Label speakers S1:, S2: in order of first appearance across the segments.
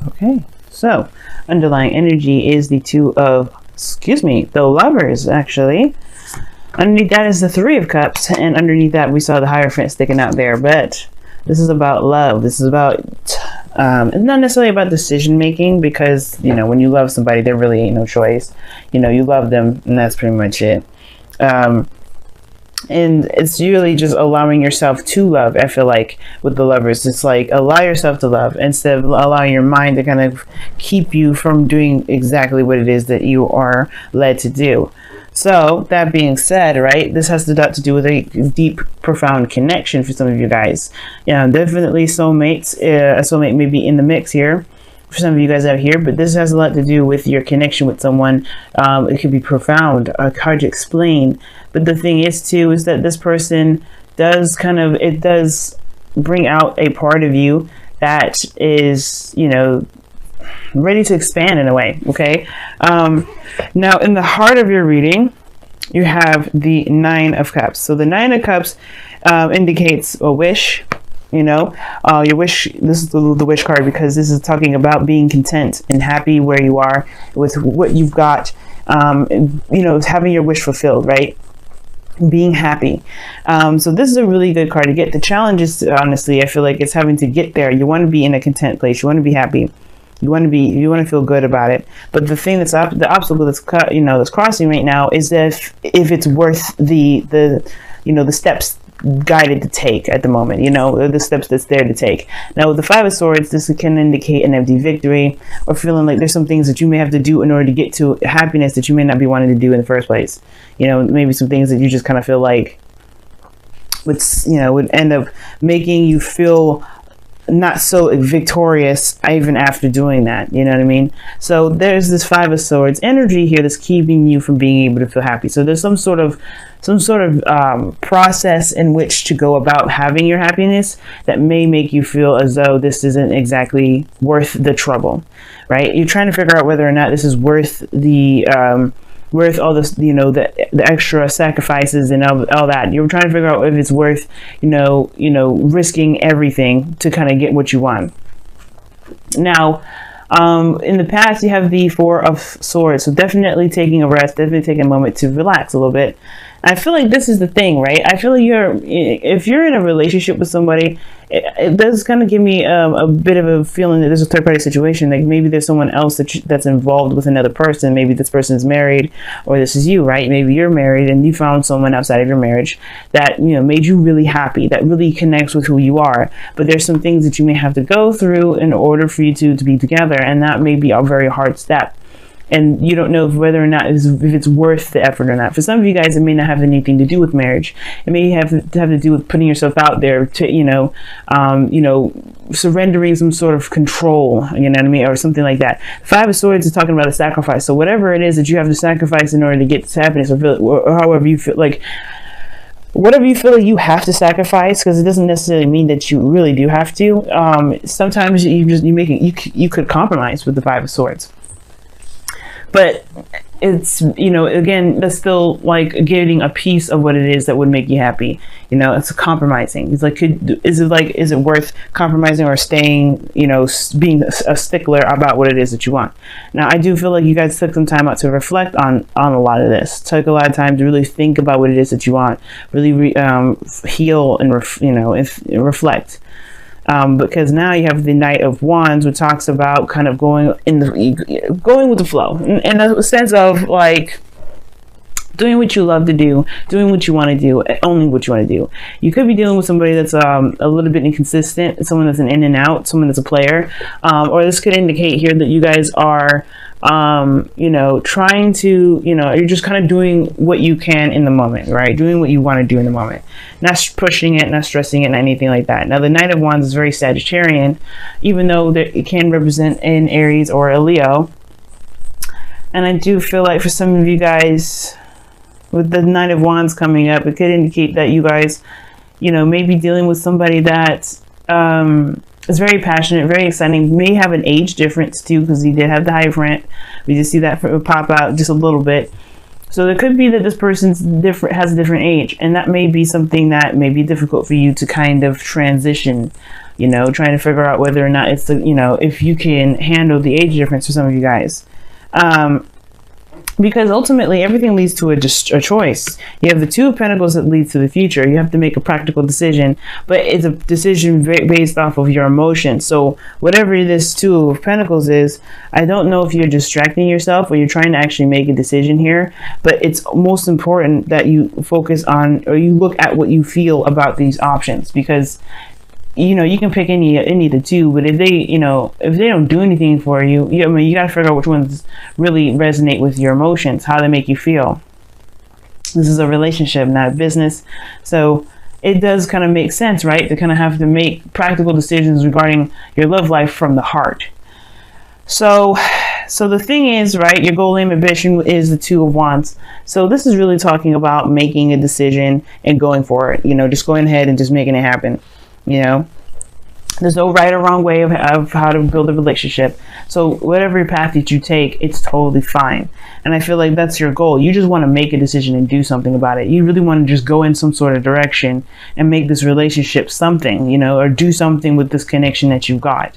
S1: Okay, so underlying energy is the the Lovers, actually. Underneath that is the Three of Cups, and underneath that we saw the Hierophant sticking out there. But this is about love. This is about, it's not necessarily about decision making, because, you know, when you love somebody, there really ain't no choice. You know, you love them, and that's pretty much it. And it's really just allowing yourself to love. I feel like with the Lovers, it's like allow yourself to love instead of allowing your mind to kind of keep you from doing exactly what it is that you are led to do. So that being said, right, this has a lot to do with a deep, profound connection for some of you guys. Yeah, definitely soulmates. A soulmate may be in the mix here for some of you guys out here, but this has a lot to do with your connection with someone. It could be profound, hard to explain. But the thing is too, is that this person does it does bring out a part of you that is, you know, ready to expand in a way. Okay. Now in the heart of your reading, you have the Nine of Cups. So the Nine of Cups indicates a wish. You know, your wish. This is the wish card, because this is talking about being content and happy where you are with what you've got. You know, having your wish fulfilled, right? Being happy. So this is a really good card to get. The challenge is, honestly, I feel like it's having to get there. You want to be in a content place. You want to be happy. You want to feel good about it. But the thing that's the obstacle that's that's crossing right now is that if it's worth the steps guided to take at the moment, you know, the steps that's there to take. Now with the Five of Swords, this can indicate an empty victory, or feeling like there's some things that you may have to do in order to get to happiness that you may not be wanting to do in the first place. You know, maybe some things that you just kind of feel like would end up making you feel not so victorious even after doing that. You know what I mean? So there's this Five of Swords energy here that's keeping you from being able to feel happy. So there's some sort of process in which to go about having your happiness that may make you feel as though this isn't exactly worth the trouble, right? You're trying to figure out whether or not this is worth the worth all this, you know, the extra sacrifices and all that. You're trying to figure out if it's worth, you know, risking everything to kind of get what you want. Now, in the past, you have the Four of Swords. So definitely taking a rest, definitely taking a moment to relax a little bit. I feel like this is the thing, right? I feel like if you're in a relationship with somebody, it does kind of give me a bit of a feeling that there's a third party situation. Like maybe there's someone else that's involved with another person. Maybe this person is married, or this is you, right? Maybe you're married and you found someone outside of your marriage that, you know, made you really happy, that really connects with who you are. But there's some things that you may have to go through in order for you to be together, and that may be a very hard step. And you don't know whether or not if it's worth the effort or not. For some of you guys, it may not have anything to do with marriage. It may have to do with putting yourself out there to, surrendering some sort of control, you know what I mean, or something like that. Five of Swords is talking about a sacrifice. So whatever it is that you have to sacrifice in order to get to happiness, or however you feel like, whatever you feel like you have to sacrifice, because it doesn't necessarily mean that you really do have to. Sometimes you could compromise with the Five of Swords. But it's, again, that's still like getting a piece of what it is that would make you happy. You know, it's compromising. It's like, is it worth compromising or staying, being a stickler about what it is that you want? Now, I do feel like you guys took some time out to reflect on a lot of this. Took a lot of time to really think about what it is that you want. Really heal and reflect. Because now you have the Knight of Wands, which talks about kind of going with the flow, in a sense of like doing what you love to do, doing what you want to do, only what you want to do. You could be dealing with somebody that's a little bit inconsistent, someone that's an in and out, someone that's a player, or this could indicate here that you guys are trying to, you're just kind of doing what you can in the moment, right? Doing what you want to do in the moment, not pushing it, not stressing it, not anything like that. Now, the Knight of Wands is very Sagittarian, even though it can represent an Aries or a Leo. And I do feel like for some of you guys, with the Knight of Wands coming up, it could indicate that you guys, may be dealing with somebody that, is very passionate, very exciting. May have an age difference too, because he did have the Hierophant. We just see that pop out just a little bit. So it could be that this person's has a different age, and that may be something that may be difficult for you to kind of transition, you know, trying to figure out whether or not it's the, you know, if you can handle the age difference for some of you guys. Because ultimately everything leads to a choice. You have the Two of Pentacles that leads to the future. You have to make a practical decision, but it's a decision based off of your emotions. So whatever this Two of Pentacles is, I don't know if you're distracting yourself or you're trying to actually make a decision here, but it's most important that you focus on, or you look at what you feel about these options, because you know, you can pick any of the two, but if they, you know, if they don't do anything for you, I mean, you got to figure out which ones really resonate with your emotions, how they make you feel. This is a relationship, not a business. So it does kind of make sense, right? To kind of have to make practical decisions regarding your love life from the heart. So the thing is, right, your goal, aim, ambition is the Two of Wands. So this is really talking about making a decision and going for it, you know, just going ahead and just making it happen. You know, there's no right or wrong way of how to build a relationship. So whatever path that you take, it's totally fine. And I feel like that's your goal. You just want to make a decision and do something about it. You really want to just go in some sort of direction and make this relationship something, you know, or do something with this connection that you've got,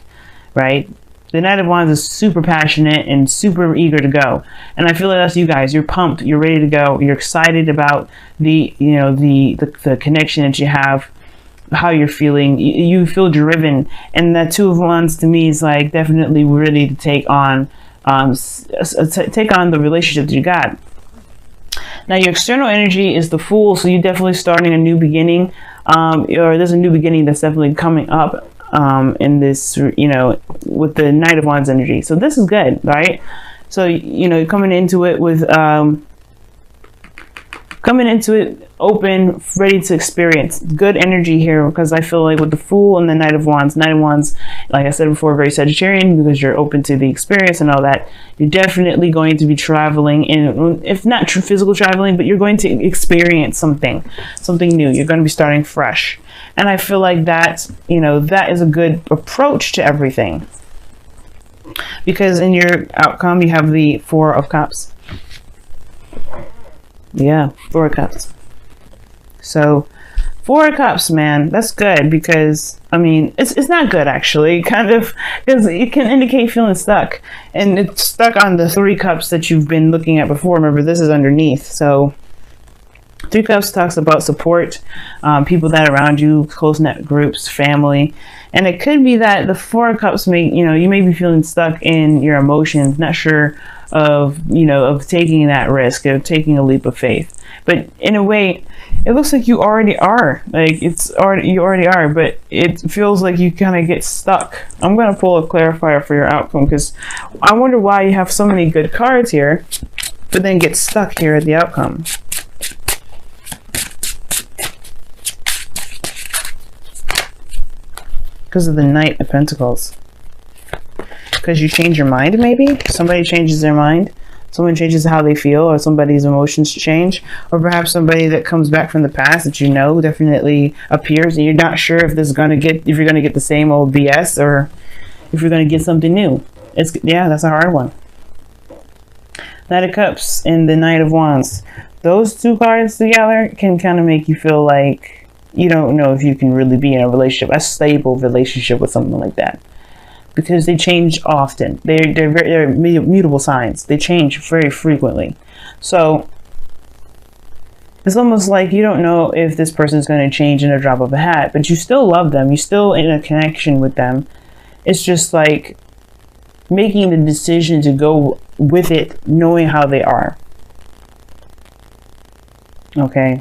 S1: right? The Knight of Wands is super passionate and super eager to go. And I feel like that's you guys. You're pumped. You're ready to go. You're excited about the, you know, the connection that you have, how you're feeling. You feel driven, and that Two of Wands to me is like definitely ready to take on the relationship that you got. Now your external energy is the Fool, so you're definitely starting a new beginning, or there's a new beginning that's definitely coming up in this, you know, with the Knight of Wands energy. So this is good, right? So, you know, you're coming into it with open, ready to experience. Good energy here, because I feel like with the Fool and the Knight of Wands, like I said before, very Sagittarian, because you're open to the experience and all that. You're definitely going to be traveling, and if not physical traveling, but you're going to experience something new. You're going to be starting fresh. And I feel like that, you know, that is a good approach to everything, because in your outcome, you have the Four of Cups. Yeah, Four of Cups. So Four of Cups, man, that's good, because I mean, it's not good actually, kind of, because it can indicate feeling stuck, and it's stuck on the Three Cups that you've been looking at before. Remember, this is underneath. So Three Cups talks about support, people that are around you, close net groups, family. And it could be that the Four of Cups may, you know, you may be feeling stuck in your emotions, not sure of, you know, of taking that risk, of taking a leap of faith. But in a way, it looks like you already are. Like you already are, but it feels like you kind of get stuck. I'm going to pull a clarifier for your outcome, because I wonder why you have so many good cards here, but then get stuck here at the outcome. Because of the Knight of Pentacles. Because you change your mind, maybe? Somebody changes their mind. Someone changes how they feel, or somebody's emotions change. Or perhaps somebody that comes back from the past that you know definitely appears, and you're not sure if this is gonna get, if you're gonna get the same old BS, or if you're gonna get something new. Yeah, that's a hard one. Knight of Cups and the Knight of Wands. Those two cards together can kind of make you feel like you don't know if you can really be in a relationship, a stable relationship with something like that, because they change often. They're mutable signs. They change very frequently. So it's almost like you don't know if this person is going to change in a drop of a hat, but you still love them. You're still in a connection with them. It's just like making the decision to go with it, knowing how they are. Okay.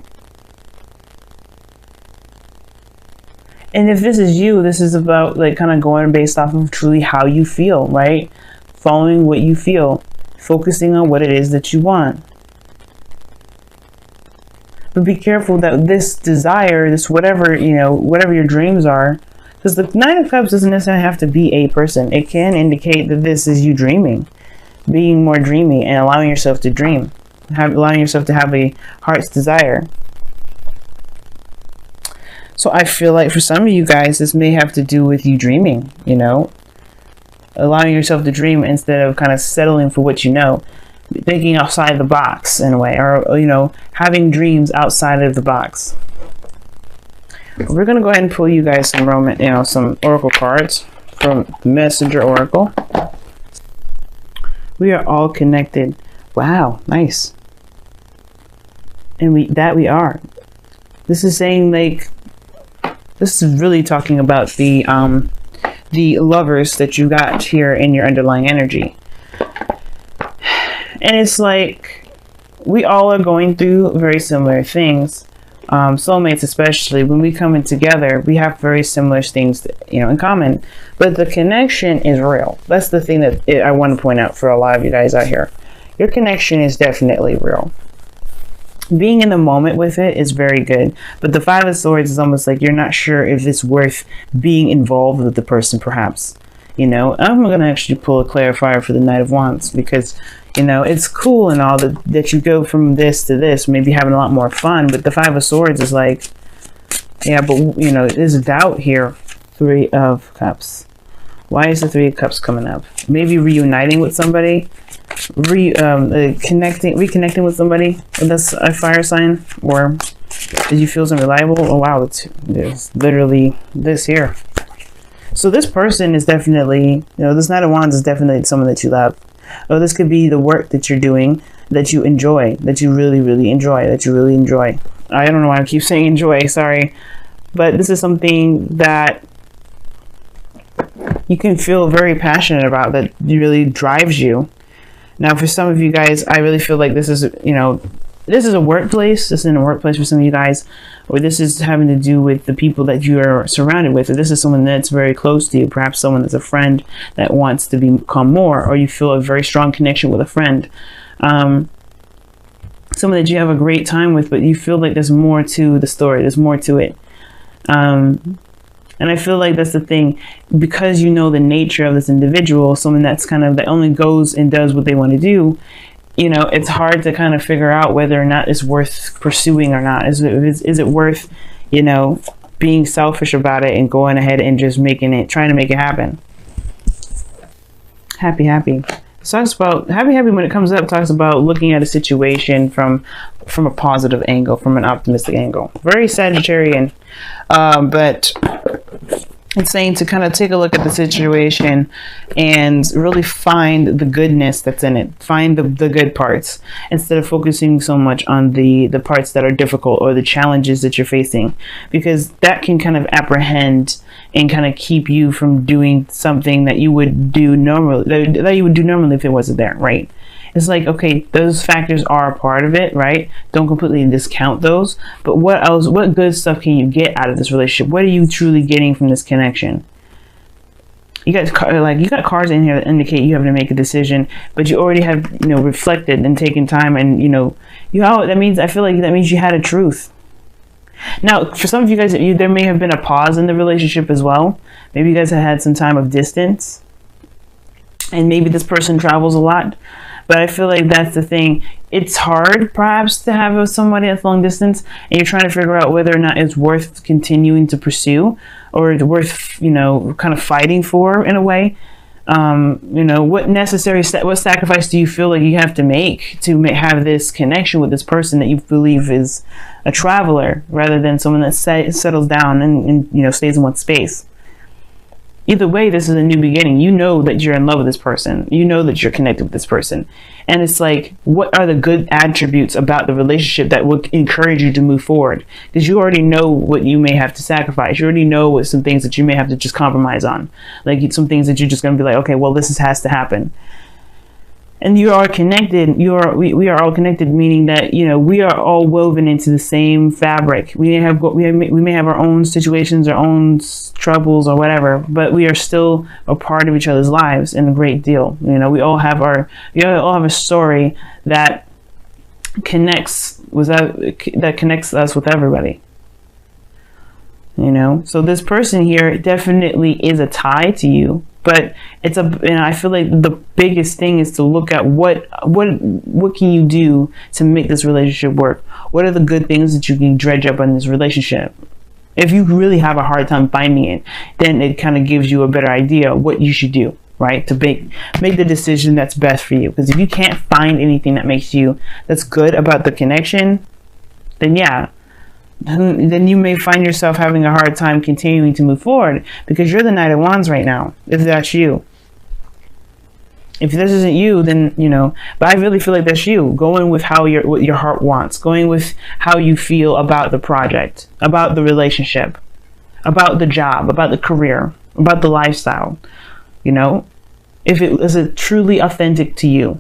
S1: And if this is you, this is about like kind of going based off of truly how you feel, right? Following what you feel, focusing on what it is that you want. But be careful that this desire, this whatever, you know, whatever your dreams are, because the Nine of Cups doesn't necessarily have to be a person. It can indicate that this is you dreaming, being more dreamy and allowing yourself to dream, allowing yourself to have a heart's desire. So I feel like for some of you guys, this may have to do with you dreaming, you know, allowing yourself to dream instead of kind of settling for what you know, thinking outside the box in a way, or, you know, having dreams outside of the box. We're gonna go ahead and pull you guys some some oracle cards from the Messenger Oracle. We are all connected. Wow, nice. And we are. This is saying, like, this is really talking about the lovers that you got here in your underlying energy. And it's like, we all are going through very similar things. Soulmates, especially when we come in together, we have very similar things, in common. But the connection is real. That's the thing that I want to point out for a lot of you guys out here. Your connection is definitely real. Being in the moment with it is very good, but the Five of Swords is almost like you're not sure if it's worth being involved with the person, perhaps. I'm going to actually pull a clarifier for the Knight of Wands, because it's cool and all that you go from this to this, maybe having a lot more fun, but the Five of Swords is like, yeah, but there's doubt here. Three of Cups. Why is the Three of Cups coming up? Maybe reuniting with somebody, reconnecting with somebody that's a fire sign, or did you feel unreliable? Oh wow, there's literally this here. So this person is definitely, this Knight of Wands is definitely someone that you love. Or this could be the work that you're doing that you enjoy, that you really, really enjoy, I don't know why I keep saying enjoy, sorry. But this is something that you can feel very passionate about, that really drives you. Now, for some of you guys, I really feel like this is, this is a workplace. This is in a workplace for some of you guys, or this is having to do with the people that you are surrounded with, or this is someone that's very close to you, perhaps someone that's a friend that wants to become more, or you feel a very strong connection with a friend. Someone that you have a great time with, but you feel like there's more to the story, there's more to it. And I feel like that's the thing, because you know the nature of this individual, someone that's that only goes and does what they want to do, it's hard to kind of figure out whether or not it's worth pursuing or not. Is it worth, being selfish about it and going ahead and just trying to make it happen? Happy. It talks about happy when it comes up, talks about looking at a situation from a positive angle, from an optimistic angle. Very Sagittarian, but it's saying to kind of take a look at the situation and really find the goodness that's in it. Find the good parts instead of focusing so much on the parts that are difficult or the challenges that you're facing, because that can kind of apprehend and kind of keep you from doing something that you would do normally, that you would do normally if it wasn't there, right? It's like, okay, those factors are a part of it, right? Don't completely discount those. But what else, what good stuff can you get out of this relationship? What are you truly getting from this connection? You got cards in here that indicate you have to make a decision, but you already have, reflected and taken time, and that means, I feel like that means you had a truth. Now, for some of you guys, there may have been a pause in the relationship as well. Maybe you guys have had some time of distance, and maybe this person travels a lot. But I feel like that's the thing. It's hard, perhaps, to have somebody that's long distance, and you're trying to figure out whether or not it's worth continuing to pursue, or it's worth, kind of fighting for in a way. What sacrifice do you feel like you have to make to have this connection with this person that you believe is a traveler, rather than someone that settles down and stays in one space? Either way, this is a new beginning. You know that you're in love with this person. You know that you're connected with this person. And it's like, what are the good attributes about the relationship that would encourage you to move forward? Because you already know what you may have to sacrifice. You already know what some things that you may have to just compromise on. Like some things that you're just going to be like, okay, well, this has to happen. And you are connected. We are all connected, meaning that we are all woven into the same fabric. We may have our own situations, our own troubles, or whatever, but we are still a part of each other's lives in a great deal. We all have a story that connects us with everybody. So this person here definitely is a tie to you. But I feel like the biggest thing is to look at what can you do to make this relationship work? What are the good things that you can dredge up on this relationship? If you really have a hard time finding it, then it kind of gives you a better idea of what you should do, right? To make the decision that's best for you. Because if you can't find anything that's good about the connection, then yeah, then you may find yourself having a hard time continuing to move forward, because you're the Knight of Wands right now, if that's you. If this isn't you, then, you know, but I really feel like that's you, going with what your heart wants, going with how you feel about the project, about the relationship, about the job, about the career, about the lifestyle. You know, if it is truly authentic to you.